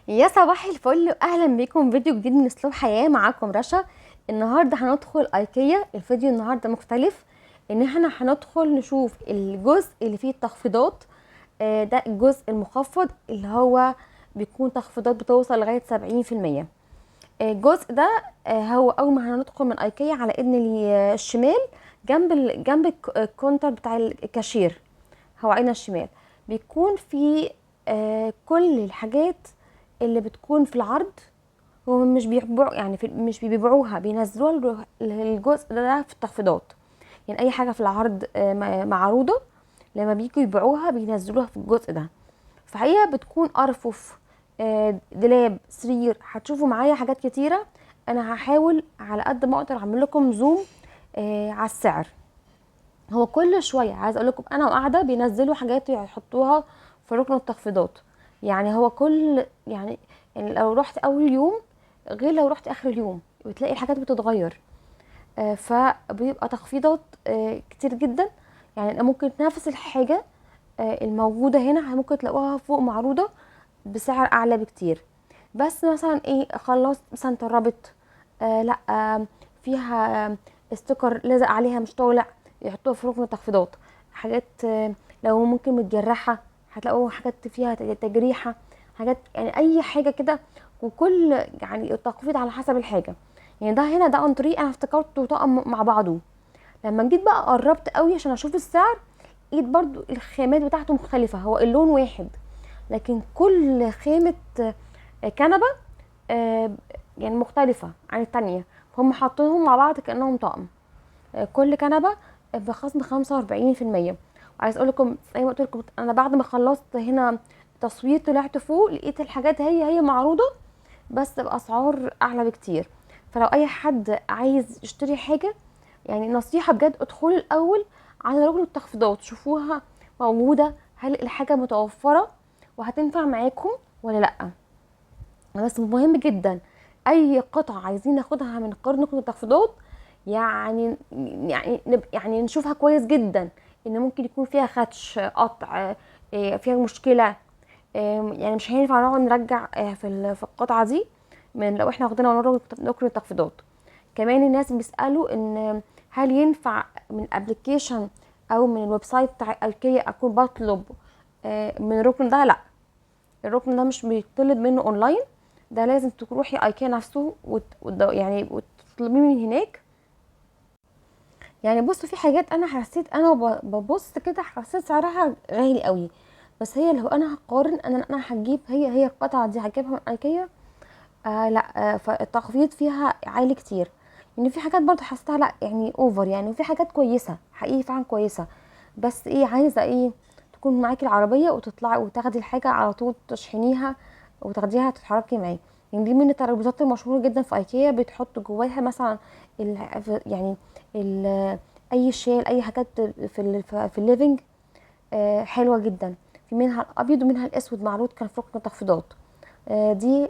يا صباح الفل واهلا بيكم فيديو جديد من اسلوب حياه. معاكم رشا. النهارده هندخل ايكيا. الفيديو النهارده مختلف، ان احنا هندخل نشوف الجزء اللي فيه التخفيضات. ده الجزء المخفض اللي هو بيكون تخفيضات بتوصل لغايه 70%. الجزء ده هو اول ما هندخل من ايكيا على ايدنا الشمال، جنب الكونتر بتاع الكاشير. هو عيننا الشمال بيكون في كل الحاجات اللي بتكون في العرض. هو مش بيبيعوا، يعني مش بيبيعوها، بينزلوها الجزء ده في التخفيضات. يعني اي حاجه في العرض معروضه، لما بييجوا يبيعوها بينزلوها في الجزء ده. فهي بتكون ارفف، دولاب، سرير. هتشوفوا معايا حاجات كتيره. انا هحاول على قد ما اقدر اعمل لكم زوم على السعر. هو كل شويه عايز اقول لكم انا وقاعده بينزلوا حاجات يحطوها في ركن التخفيضات. يعني هو كل يعني لو رحت اول يوم غير لو رحت اخر اليوم بتلاقي الحاجات بتتغير. فبيبقى تخفيضات كتير جدا. يعني ممكن نفس الحاجه الموجوده هنا ممكن تلاقوها فوق معروضه بسعر اعلى بكتير. بس مثلا ايه، خلصت مثلا طربت، لا فيها استيكر لازق عليها مش طالع، يحطوها في ركن التخفيضات. حاجات لو ممكن متجرحه هتلاقوا حاجات فيها تجريحه، حاجات يعني اي حاجه كده. وكل يعني التخفيض على حسب الحاجه. يعني ده هنا ده عن طريق انا افتكرته طقم مع بعضه. لما جيت بقى قربت قوي عشان اشوف السعر، لقيت برضو الخامات بتاعته مختلفه. هو اللون واحد لكن كل خامه كنبه آه، يعني مختلفه عن التانية. فهم حاطينهم مع بعض كانهم طقم. كل كنبه بخصم 45%. وعايز اقول لكم زي ما قلت لكم، انا بعد ما خلصت هنا تصوير طلعت فوق لقيت الحاجات هي معروضه بس باسعار اعلى بكتير. فلو اي حد عايز يشتري حاجه، يعني نصيحه بجد، ادخلوا الاول على ركن التخفيضات، شوفوها موجوده، هل الحاجه متوفره وهتنفع معاكم ولا لا. بس مهم جدا اي قطعه عايزين ناخدها من قرن ركن التخفيضات، يعني نشوفها كويس جدا، ان ممكن يكون فيها خدش، قطع، فيها مشكله. يعني مش هينفع نقعد نرجع في القطعه دي من لو احنا واخدينها من ركن التخفيضات. كمان الناس بيسالوا ان هل ينفع من ابلكيشن او من الويب سايت بتاع ايكيا اكون بطلب من الركن ده؟ لا، الركن ده مش بيطلب منه اونلاين. ده لازم تروحي ايكيا نفسه يعني وتطلبيه من هناك. يعني بصوا، في حاجات انا حسيت انا ببص كده حسيت سعرها غالي قوي. بس هي لو انا هقارن، انا هجيب هي القطعه دي هجيبها من ايكيا. لا فالتخفيض فيها عالي كتير. يعني في حاجات برضو حسيتها لا يعني اوفر، يعني وفي حاجات كويسه حقيقي فعلا كويسه. بس ايه، عايزه ايه، تكون معاكي العربيه وتطلعي وتاخدي الحاجه على طول تشحنيها وتاخديها تتحركي معاكي. يعني دي من الترابيزات المشهوره جدا في ايكيا، بتحط جواها مثلا يعني ال اي شال، اي حاجات في الليفينج حلوه جدا. في منها الابيض ومنها الاسود معروض كان في ركن التخفيضات. دي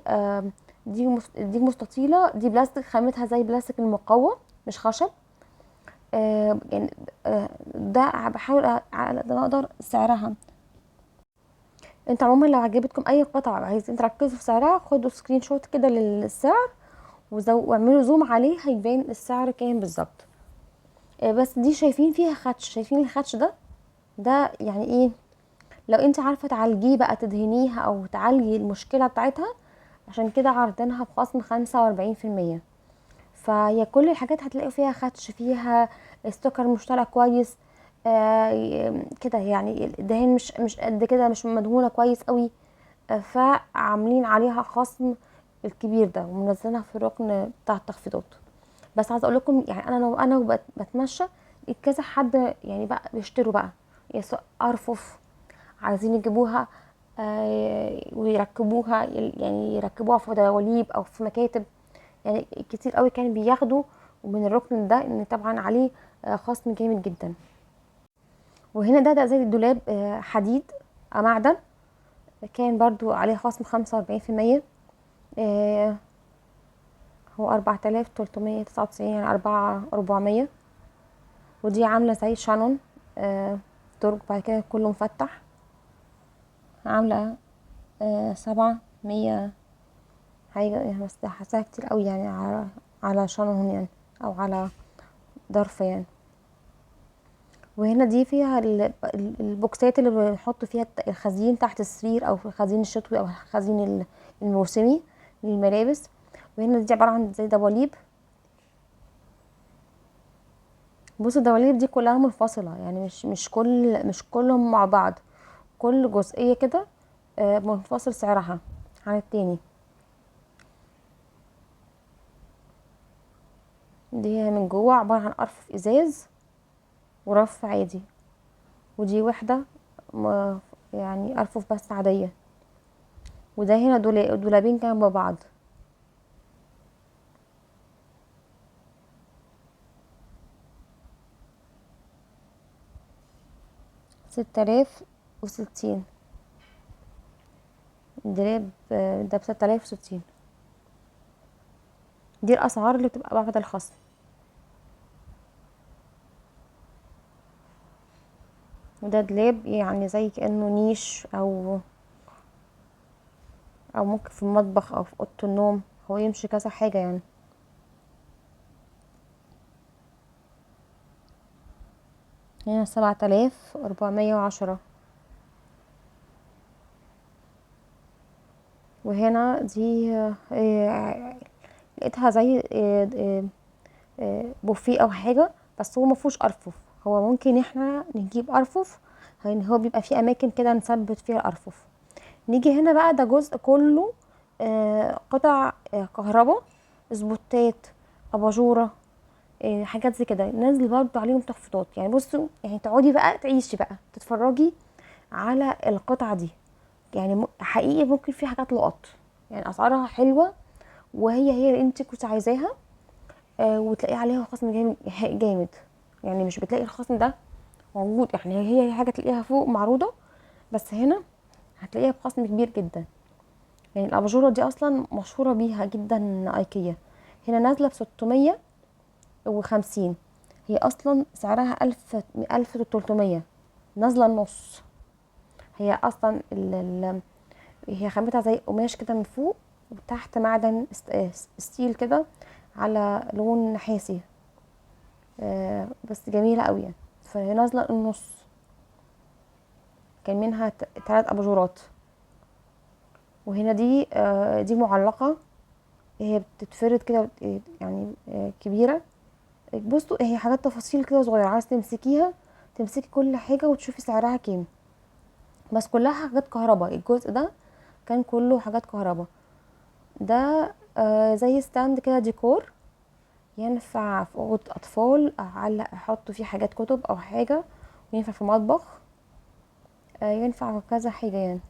دي مستطيله، دي بلاستيك، خامتها زي بلاستيك المقوى مش خشب. يعني ده بحاول على قد ما اقدر سعرها. انت عموما لو عجبتكم اي قطعه عايزين تركزوا في سعرها، خدوا سكرين شوت كده للسعر واعملوا زوم عليه هيبان السعر كام بالظبط. بس دي شايفين فيها خدش، شايفين الخدش ده يعني ايه؟ لو انت عارفه تعالجيه بقى، تدهنيها او تعالجي المشكله بتاعتها، عشان كده عارضينها بخصم 45%. فهي كل الحاجات هتلاقوا فيها خدش، فيها استكر مش طالع كويس كده، يعني الدهان مش قد كده، مش مدهونه كويس قوي. فعاملين عليها خصم الكبير ده ومنزلينها في الركن بتاع التخفيضات. بس عايزه اقول لكم، يعني انا بتمشى لقيت كذا حد يعني بقى بيشتروا بقى ارفف، عايزين يجيبوها ويركبوها، يعني يركبوها في دواليب او في مكاتب. يعني كتير قوي كان بياخدوا من الركن ده، ان طبعا عليه خصم جامد جدا. وهنا ده زي الدولاب حديد معدن، كان برضو عليه خصم 45%. آه، هو 4399، يعني 4400. ودي عاملة زي شانون درج بعد كده كله مفتح، عاملة 700 حاجه يعني، بس حاساها كتير قوي يعني على شنطهم يعني، او على ظرف يعني. وهنا دي فيها البوكسات اللي بنحط فيها الخزين تحت السرير، او في الخزين الشتوي او الخزين الموسمي للملابس. وهنا دي عباره عن زي دباليب. بص الدواليب دي كلها منفصله يعني، مش كلهم مع بعض، كل جزئيه كده منفصل سعرها عن التاني. دي من جوه عباره عن ارفف ازاز ورف عادي، ودي وحده م- يعني ارفف بس عاديه. وده هنا دولابين جنب بعض. 6060. الدولاب ده ب6060. دي الاسعار اللي بتبقى بعد الخصم. وده دولاب يعني زي كأنه نيش، او ممكن في المطبخ او في اوضه النوم، هو يمشي كذا حاجه يعني. هنا 7410. وهنا دي لقيتها زي بوفيه او حاجه، بس هو مفهوش ارفف. هو ممكن احنا نجيب ارفف، يعني هو بيبقى فيه اماكن كده نثبت فيها الارفف. نيجي هنا بقى، ده جزء كله قطع كهرباء، سبوتات، اباجوره، حاجات زي كده نازل برضو عليهم تخفيضات. يعني بصوا، يعني تقعدي بقى تعيشي بقى تتفرجي على القطعه دي. يعني حقيقي ممكن في حاجات لقط، يعني اسعارها حلوه، وهي اللي انت كنت عايزاها. وتلاقي عليها خصم جامد جامد. يعني مش بتلاقي الخصم ده موجود، يعني هي حاجه تلاقيها فوق معروضه، بس هنا هتلاقيها بخصم كبير جدا. يعني الاباجوره دي اصلا مشهوره بيها جدا ايكيا. هنا نازله ب650. هي اصلا سعرها 1300، نازله النص. هي اصلا هي خامتها زي قماش كده من فوق، وتحت معدن ستيل كده على لون نحاسي. بس جميله قوي يعني. فهي نازله النص. كان منها 3 اباجورات. وهنا دي معلقه، هي بتتفرد كده يعني كبيره. بصوا هي حاجات تفاصيل كده صغيره، عايز تمسكيها تمسكي كل حاجه وتشوفي سعرها كام. بس كلها حاجات كهرباء. الجزء ده كان كله حاجات كهرباء. ده زي ستاند كده ديكور، ينفع في اوضه اطفال اعلق احط فيه حاجات كتب او حاجه، وينفع في المطبخ. ينفع في كذا حاجه يعني.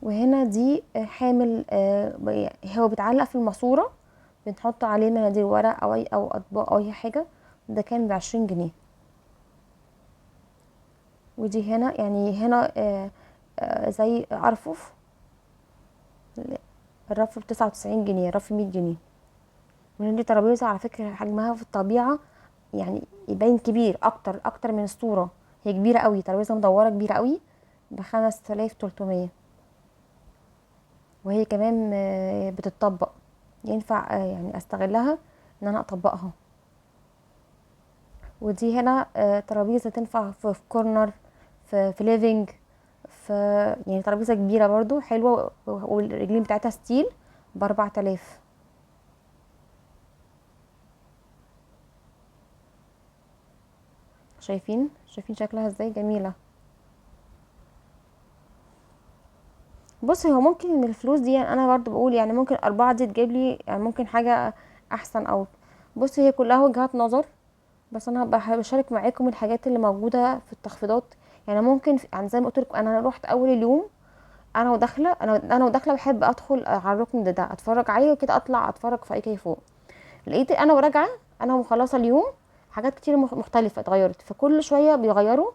وهنا دي حامل هو بيتعلق في الماسوره، بنحط عليه مناديل ورق او اطباق او اي حاجه. ده كان ب20 جنيه. ودي هنا يعني هنا زي ارفف. الرف ب99 جنيه، الرف 100 جنيه. وهنا دي ترابيزه على فكره حجمها في الطبيعه يعني يبين كبير اكتر من الصوره. هي كبيره قوي، ترابيزه مدوره كبيره قوي، ب5300. وهي كمان بتطبق، ينفع يعني استغلها ان انا اطبقها. ودي هنا ترابيزه تنفع في كورنر، في ليفينج، في يعني ترابيزه كبيره برضو حلوه، والرجلين بتاعتها ستيل، ب4000. شايفين شكلها ازاي جميله. بصي هو ممكن من الفلوس دي، يعني انا برضو بقول يعني ممكن 4 دي تجيب لي يعني ممكن حاجه احسن. او بصي هي كلها وجهات نظر، بس انا بشارك معاكم الحاجات اللي موجوده في التخفيضات. يعني ممكن يعني زي ما قلت لكم، انا رحت اول اليوم، انا وداخله بحب ادخل على الركن ده اتفرج عليه، وكده اطلع اتفرج في اي فوق. لقيت انا وراجعه، انا مخلصه اليوم، حاجات كتير مختلفه اتغيرت. فكل شويه بيغيروا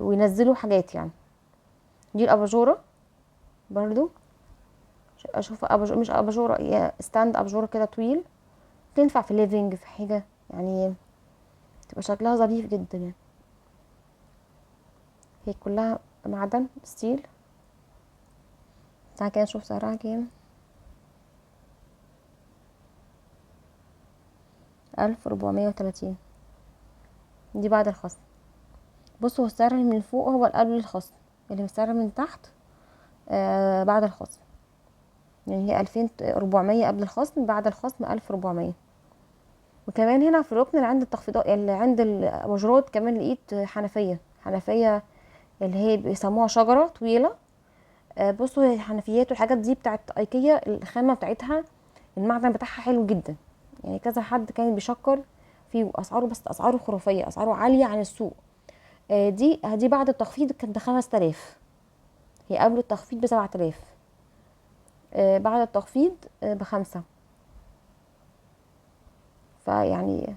وينزلوا حاجات يعني. دي الاباجوره برضو. اشوف مش اباجوره، هي ستاند اباجوره كده طويل، تنفع في ليفينج في حاجه يعني، تبقى شكلها ظريف جدا يعني. هي كلها معدن ستيل. تعالى كده نشوف سعرها كام. 1430 دي بعد الخصم. بصوا السعر اللي من فوق هو قبل الخصم، اللي السعر من تحت بعد الخصم. يعني هي 2400 قبل الخصم، بعد الخصم 1400. وكمان هنا في الركن اللي عند التخفيضات اللي عند الاباجورات كمان لقيت حنفيه اللي هي بيسموها شجره طويله. بصوا الحنفيات والحاجات دي بتاعت ايكيا، الخامه بتاعتها المعدن بتاعها حلو جدا. يعني كذا حد كان بيشكر فيه اسعاره، بس اسعاره خرافيه، اسعاره عاليه عن السوق. دي بعد التخفيض كانت ب5000، هي قبل التخفيض ب7000، بعد التخفيض ب5. فيعني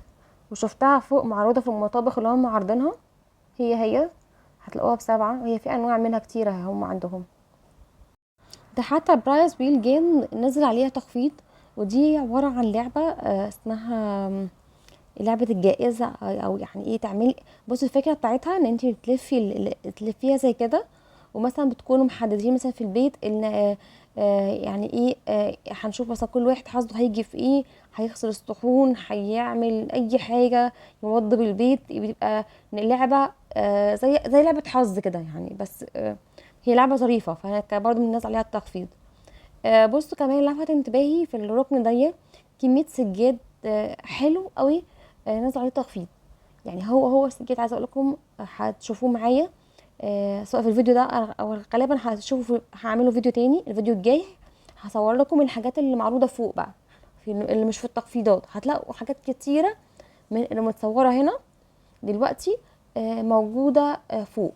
وشفتها فوق معروضة في المطابخ اللي هم عارضينها، هي هتلاقوها ب7. هي في انواع منها كتيرة هم عندهم. ده حتى برايس ويل جيم نزل عليها تخفيض، ودي عبارة عن لعبة اسمها لعبة الجائزة، او يعني ايه تعملي. بصي الفكرة بتاعتها ان انت تلفيها زي كده، ومثلا بتكونوا محددين مثلا في البيت ان يعني ايه هنشوف مثلا كل واحد حظه هيجي في ايه، هيغسل الصحون، هيعمل اي حاجة، يوضب البيت. بيبقى اللعبة زي لعبة حظ كده يعني. بس هي لعبة ظريفة، فانا برضه من الناس عليها التخفيض. بصوا كمان لفت انتباهي في الركن ده كمية سجاد حلو قوي، نازل عليه تخفيض. يعني هو السجاد، عايزه اقول لكم هتشوفوه معايا سواء في الفيديو ده او غالبا هتشوفوا هعمله فيديو تاني. الفيديو الجاي هصور لكم الحاجات اللي معروضه فوق بقى، في اللي مش في التخفيضات. هتلاقوا حاجات كتيره من اللي متصوره هنا دلوقتي موجوده فوق.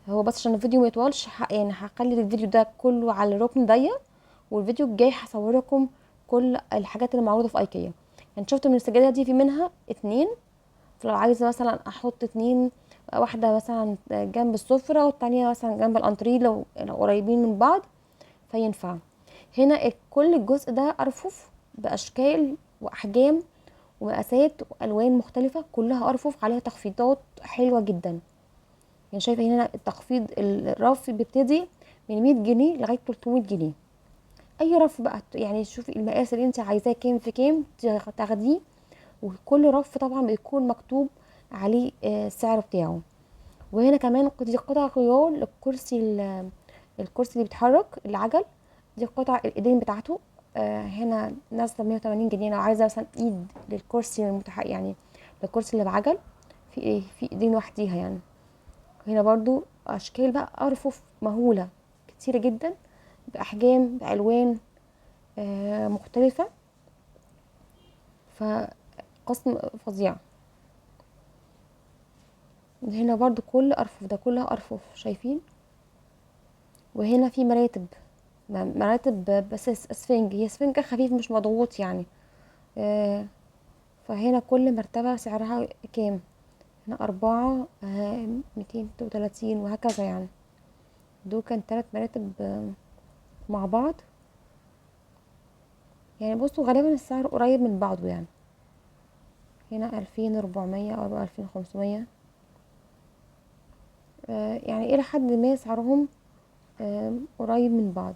هو بس عشان الفيديو ما يطولش يعني هخلي الفيديو ده كله على الركن ده، والفيديو الجاي هصور لكم كل الحاجات اللي معروضه في ايكيا. يعني شفت من السجاده دي في منها 2، فلو عايزه مثلا احط 2، واحده مثلا جنب السفره والتانية مثلا جنب الانتريه لو قريبين من بعض فينفع. هنا كل الجزء ده ارفف باشكال واحجام ومقاسات والوان مختلفه، كلها ارفف عليها تخفيضات حلوه جدا. يعني شايفه هنا التخفيض الرف بيبتدي من 100 جنيه لغايه 300 جنيه. اي رف بقى يعني شوفي المقاس اللي انت عايزاه كام في كام تاخديه. وكل رف طبعا بيكون مكتوب عليه السعر بتاعه. وهنا كمان دي قطع غيار للكرسي، الكرسي اللي بيتحرك العجل، دي قطع الايدين بتاعته. هنا نازله 180 جنيه. لو عايزه مثلا ايد للكرسي يعني للكرسي اللي بعجل، في ايدين لوحديها يعني. هنا برضو اشكال بقى ارفف مهوله كتيره جدا، باحجام بالوان مختلفه. فقسم فظيع. هنا برضو كل ارفف ده كلها ارفف شايفين. وهنا في مراتب بس اسفنج، هي اسفنج خفيف مش مضغوط يعني. فهنا كل مرتبة سعرها كام. هنا 4 230 وهكذا يعني. دول كان 3 مراتب مع بعض. يعني بصوا غالبا السعر قريب من بعضه يعني. هنا 2400 او 2500 يعني الى حد ما سعرهم قريب من بعض.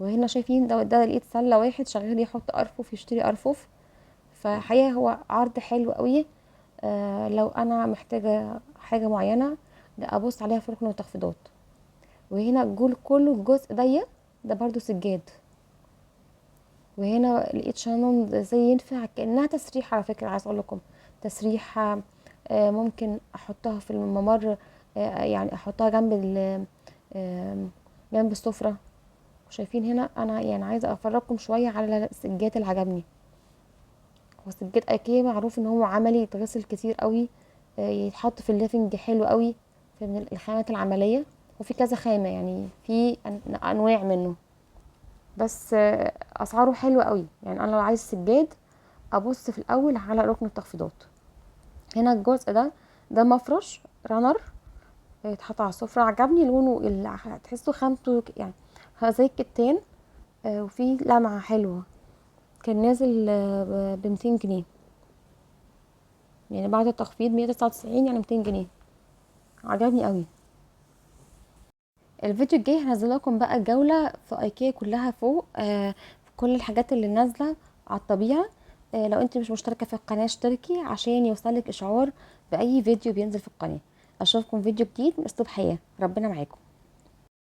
وهنا شايفين ده لقيت سله واحد شغال يحط ارفف يشتري ارفف. فحقيقة هو عرض حلو قوي. لو انا محتاجه حاجه معينه لا ابص عليها في ركن التخفيضات. وهنا كله الجزء ده برضو سجاد. وهنا لقيت شانون زي ينفع كانها تسريحه، على فكره عايز اقول لكم تسريحه. ممكن احطها في الممر، يعني احطها جنب السفره. شايفين هنا انا يعني عايزه افرجكم شويه على السجاد اللي عجبني. هو سجاد ايكيا معروف ان هو عملي يتغسل كتير قوي، يتحط في الليفنج حلو قوي، في من الخامات العمليه. وفي كذا خامه يعني في انواع منه. بس اسعاره حلوه قوي. يعني انا لو عايز سجاد ابص في الاول على ركن التخفيضات. هنا الجزء ده مفرش رانر يتحط على السفره. عجبني لونه اللي هتحسوا خامته يعني زي الكتان، وفي لمعه حلوه. كان نازل ب200 جنيه، يعني بعد التخفيض 199 يعني 200 جنيه. عجبني قوي. الفيديو الجاي هنزل لكم بقى جولة في ايكيا كلها فوق، في كل الحاجات اللي نازلة على الطبيعة. لو انت مش مشتركة في القناة اشتركي عشان يوصلك اشعار باي فيديو بينزل في القناة. اشوفكم فيديو جديد من اسلوب حياة، ربنا معاكم.